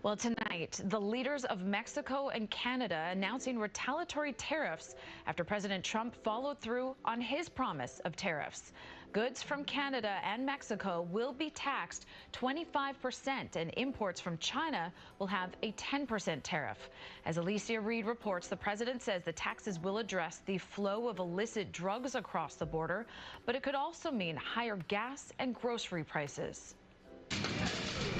Well, tonight, the leaders of Mexico and Canada announcing retaliatory tariffs after President Trump followed through on his promise of tariffs. Goods from Canada and Mexico will be taxed 25%, and imports from China will have a 10% tariff. As Alicia Reed reports, the president says the taxes will address the flow of illicit drugs across the border, but it could also mean higher gas and grocery prices.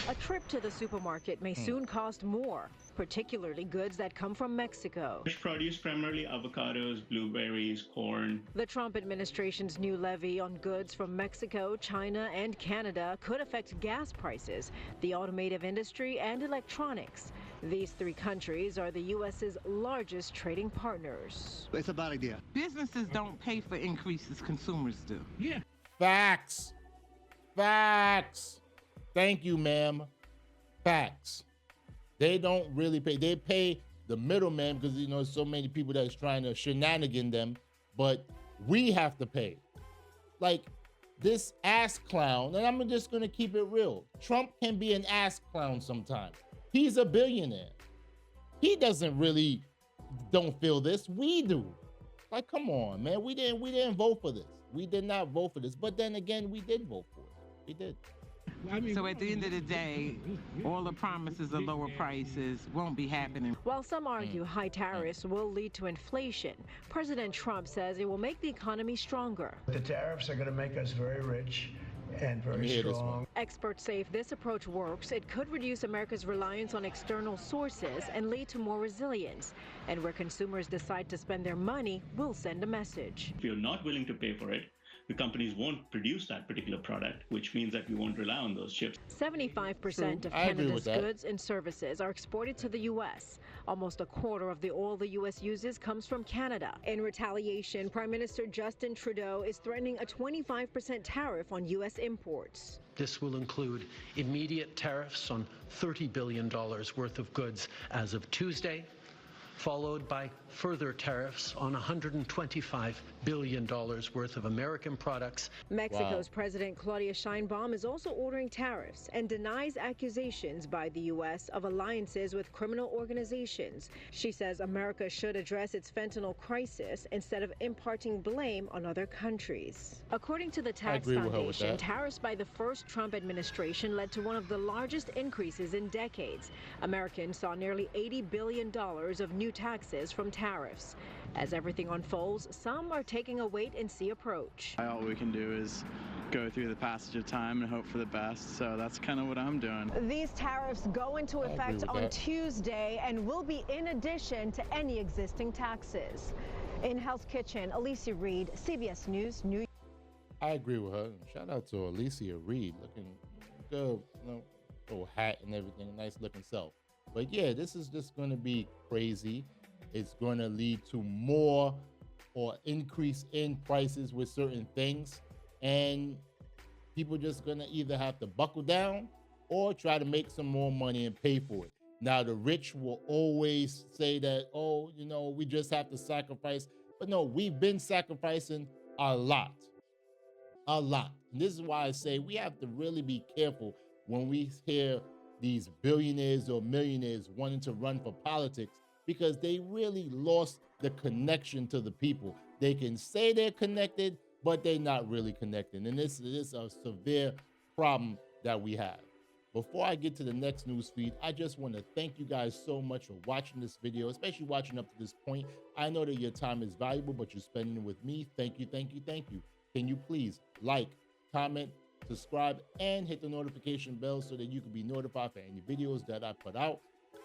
A trip to the supermarket may soon cost more, particularly goods that come from Mexico. Fresh produce, primarily avocados, blueberries, corn. The Trump administration's new levy on goods from Mexico, China, and Canada could affect gas prices, the automotive industry, and electronics. These three countries are the U.S.'s largest trading partners. It's a bad idea. Businesses don't pay for increases, consumers do. Yeah. Facts. Facts. Thank you, ma'am. Facts. They don't really pay. They pay the middleman because, you know, so many people that's trying to shenanigan them, but we have to pay. Like this ass clown, and I'm just going to keep it real. Trump can be an ass clown sometimes. He's a billionaire. He doesn't really don't feel this. We do. Like, come on, man. We didn't vote for this. We did not vote for this. But then again, we did vote for it. We did. So at the end of the day, all the promises of lower prices won't be happening. While some argue high tariffs will lead to inflation, President Trump says it will make the economy stronger. The tariffs are going to make us very rich and very strong. Experts say if this approach works, it could reduce America's reliance on external sources and lead to more resilience. And where consumers decide to spend their money, will send a message. If you're not willing to pay for it, the companies won't produce that particular product, which means that we won't rely on those chips. 75% of Canada's goods and services are exported to the U.S. Almost a quarter of the oil the U.S. uses comes from Canada. In retaliation, Prime Minister Justin Trudeau is threatening a 25% tariff on U.S. imports. This will include immediate tariffs on $30 billion worth of goods as of Tuesday, followed by further tariffs on $125 billion worth of American products. Mexico's President Claudia Sheinbaum is also ordering tariffs and denies accusations by the U.S. of alliances with criminal organizations. She says America should address its fentanyl crisis instead of imparting blame on other countries. According to the Tax Foundation, tariffs by the first Trump administration led to one of the largest increases in decades. Americans saw nearly $80 billion of new taxes from tariffs. As everything unfolds, some are taking a wait-and-see approach. All we can do is go through the passage of time and hope for the best, so that's kind of what I'm doing. These tariffs go into effect on Tuesday and will be in addition to any existing taxes. In Hell's Kitchen, Alicia Reed, CBS News, New York. I agree with her. Shout out to Alicia Reed, looking good, you know, little hat and everything, nice looking self. But yeah, this is just going to be crazy. It's going to lead to more or increase in prices with certain things. And people just going to either have to buckle down or try to make some more money and pay for it. Now, the rich will always say that, oh, you know, we just have to sacrifice. But no, we've been sacrificing a lot. A lot. And this is why I say we have to really be careful when we hear these billionaires or millionaires wanting to run for politics, because they really lost the connection to the people. They can say they're connected, but they're not really connected. And this is a severe problem that we have. Before I get to the next news feed, I just want to thank you guys so much for watching this video, especially watching up to this point. I know that your time is valuable, but you're spending it with me. Thank you, thank you, thank you. Can you please like, comment, subscribe, and hit the notification bell so that you can be notified for any videos that I put out.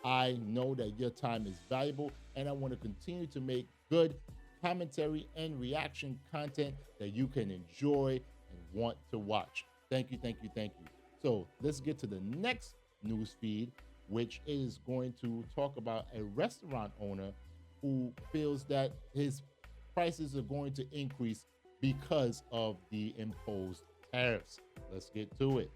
I know that your time is valuable, and I want to continue to make good commentary and reaction content that you can enjoy and want to watch. Thank you, thank you, thank you. So let's get to the next news feed, which is going to talk about a restaurant owner who feels that his prices are going to increase because of the imposed tariffs. Let's get to it.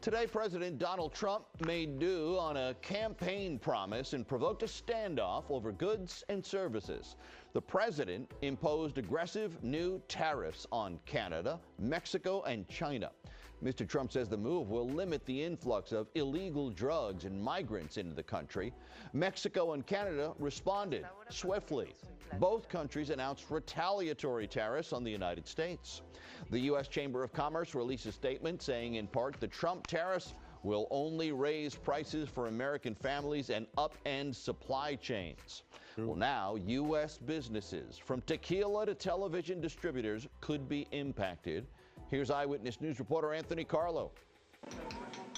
Today, President Donald Trump made do on a campaign promise and provoked a standoff over goods and services. The president imposed aggressive new tariffs on Canada, Mexico, and China. Mr. Trump says the move will limit the influx of illegal drugs and migrants into the country. Mexico and Canada responded swiftly. Both countries announced retaliatory tariffs on the United States. The U.S. Chamber of Commerce released a statement saying, in part, the Trump tariffs will only raise prices for American families and upend supply chains. Well, now U.S. businesses, from tequila to television distributors, could be impacted. Here's Eyewitness News reporter Anthony Carlo.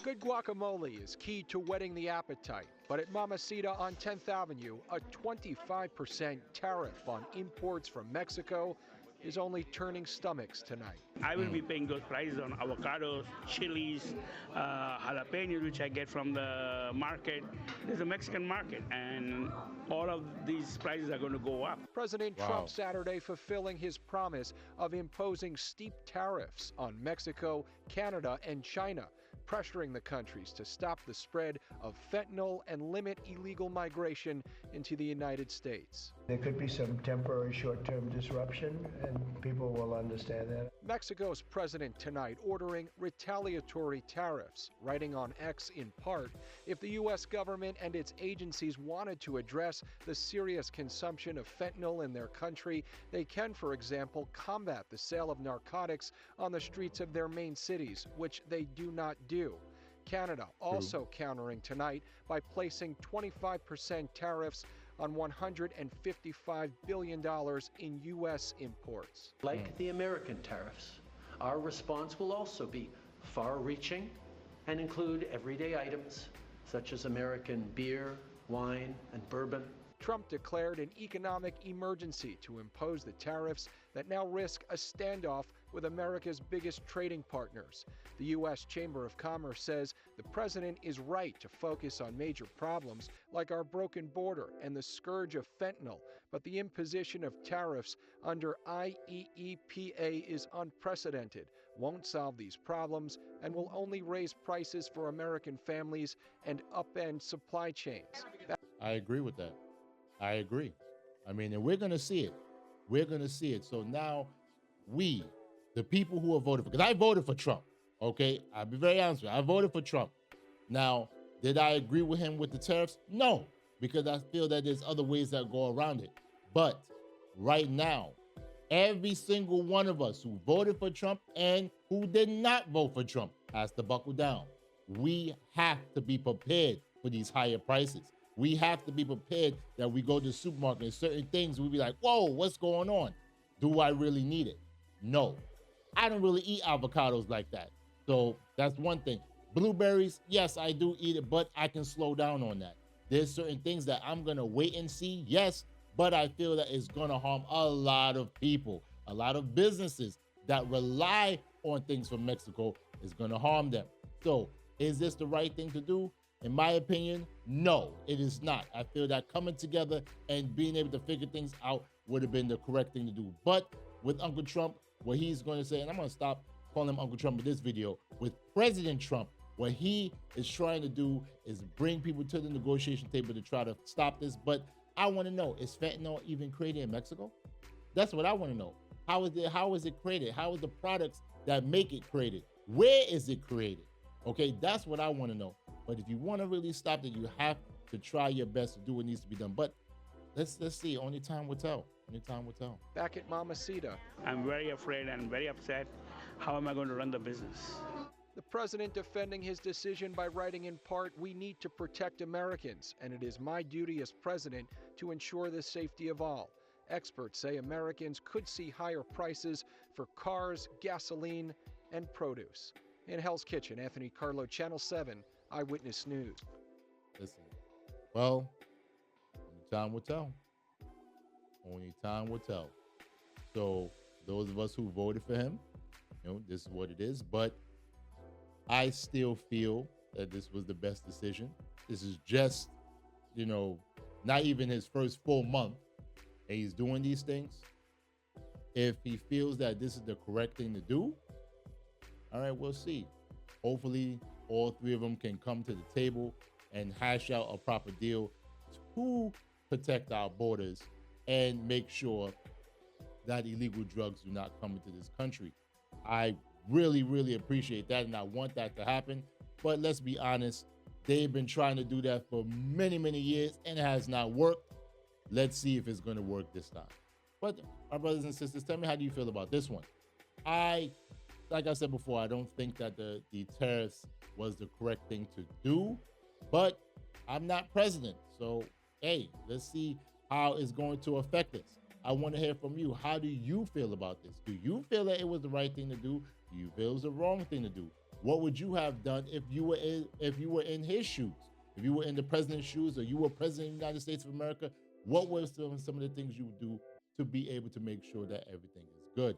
Good guacamole is key to whetting the appetite, but at Mamacita on 10th Avenue, a 25% tariff on imports from Mexico is only turning stomachs tonight. I will be paying those prices on avocados, chilies, jalapenos, which I get from the market. There's a Mexican market, and all of these prices are going to go up. President Trump Saturday fulfilling his promise of imposing steep tariffs on Mexico, Canada, and China, pressuring the countries to stop the spread of fentanyl and limit illegal migration into the United States. There could be some temporary short-term disruption, and people will understand that. Mexico's president tonight ordering retaliatory tariffs, writing on X in part, if the U.S. government and its agencies wanted to address the serious consumption of fentanyl in their country, they can, for example, combat the sale of narcotics on the streets of their main cities, which they do not do. Canada also countering tonight by placing 25% tariffs on $155 billion in U.S. imports. Like the American tariffs, our response will also be far-reaching and include everyday items such as American beer, wine, and bourbon. Trump declared an economic emergency to impose the tariffs that now risk a standoff with America's biggest trading partners. The U.S. Chamber of Commerce says the president is right to focus on major problems like our broken border and the scourge of fentanyl, but the imposition of tariffs under IEEPA is unprecedented, won't solve these problems, and will only raise prices for American families and upend supply chains. I agree with that. I agree. I mean, and we're going to see it. We're going to see it. So now we, the people who have voted for, because I voted for Trump, okay? I'll be very honest with you. I voted for Trump. Now, did I agree with him with the tariffs? No, because I feel that there's other ways that go around it. But right now, every single one of us who voted for Trump and who did not vote for Trump has to buckle down. We have to be prepared for these higher prices. We have to be prepared that we go to the supermarket and certain things, we'll be like, whoa, what's going on? Do I really need it? No. I don't really eat avocados like that. So that's one thing. Blueberries, yes, I do eat it, but I can slow down on that. There's certain things that I'm going to wait and see, yes, but I feel that it's going to harm a lot of people. A lot of businesses that rely on things from Mexico is going to harm them. So is this the right thing to do? In my opinion, no, it is not. I feel that coming together and being able to figure things out would have been the correct thing to do. But with Uncle Trump, what he's going to say, and I'm going to stop calling him Uncle Trump in this video, with President Trump, what he is trying to do is bring people to the negotiation table to try to stop this. But I want to know, is fentanyl even created in Mexico? That's what I want to know. How is it created? How is the products that make it created? Where is it created? Okay, that's what I want to know. But if you want to really stop it, you have to try your best to do what needs to be done. But let's see. Only time will tell. Only time will tell. Back at Mamacita, I'm very afraid and very upset. How am I going to run the business? the president defending his decision by writing in part, "We need to protect Americans, and it is my duty as president to ensure the safety of all." Experts say Americans could see higher prices for cars, gasoline, and produce. In Hell's Kitchen, Anthony Carlo, Channel 7, Eyewitness News. Listen, well, only time will tell. Only time will tell. So those of us who voted for him, this is what it is. But I still feel that this was the best decision. This is just, not even his first full month, and he's doing these things. If he feels that this is the correct thing to do, all right, we'll see. Hopefully, all three of them can come to the table and hash out a proper deal to protect our borders and make sure that illegal drugs do not come into this country. I really, really appreciate that, and I want that to happen. But let's be honest, they've been trying to do that for many, many years, and it has not worked. Let's see if it's going to work this time. But my brothers and sisters, tell me, how do you feel about this one? Like I said before, I don't think that the tariffs was the correct thing to do, but I'm not president. So, hey, let's see how it's going to affect us. I want to hear from you. How do you feel about this? Do you feel that it was the right thing to do? Do you feel it was the wrong thing to do? What would you have done if you were in his shoes? If you were in the president's shoes, or you were president of the United States of America, what were some of the things you would do to be able to make sure that everything is good?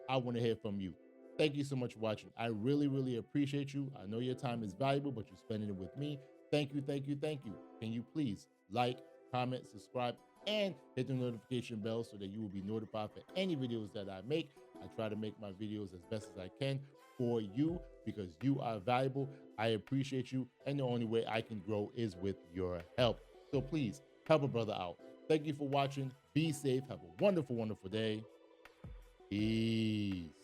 I want to hear from you. Thank you so much for watching. I really, really appreciate you. I know your time is valuable, but you're spending it with me. Thank you, thank you, thank you. Can you please like, comment, subscribe, and hit the notification bell so that you will be notified for any videos that I make. I try to make my videos as best as I can for you because you are valuable. I appreciate you, and the only way I can grow is with your help. So please help a brother out. Thank you for watching. Be safe. Have a wonderful, wonderful day. Peace.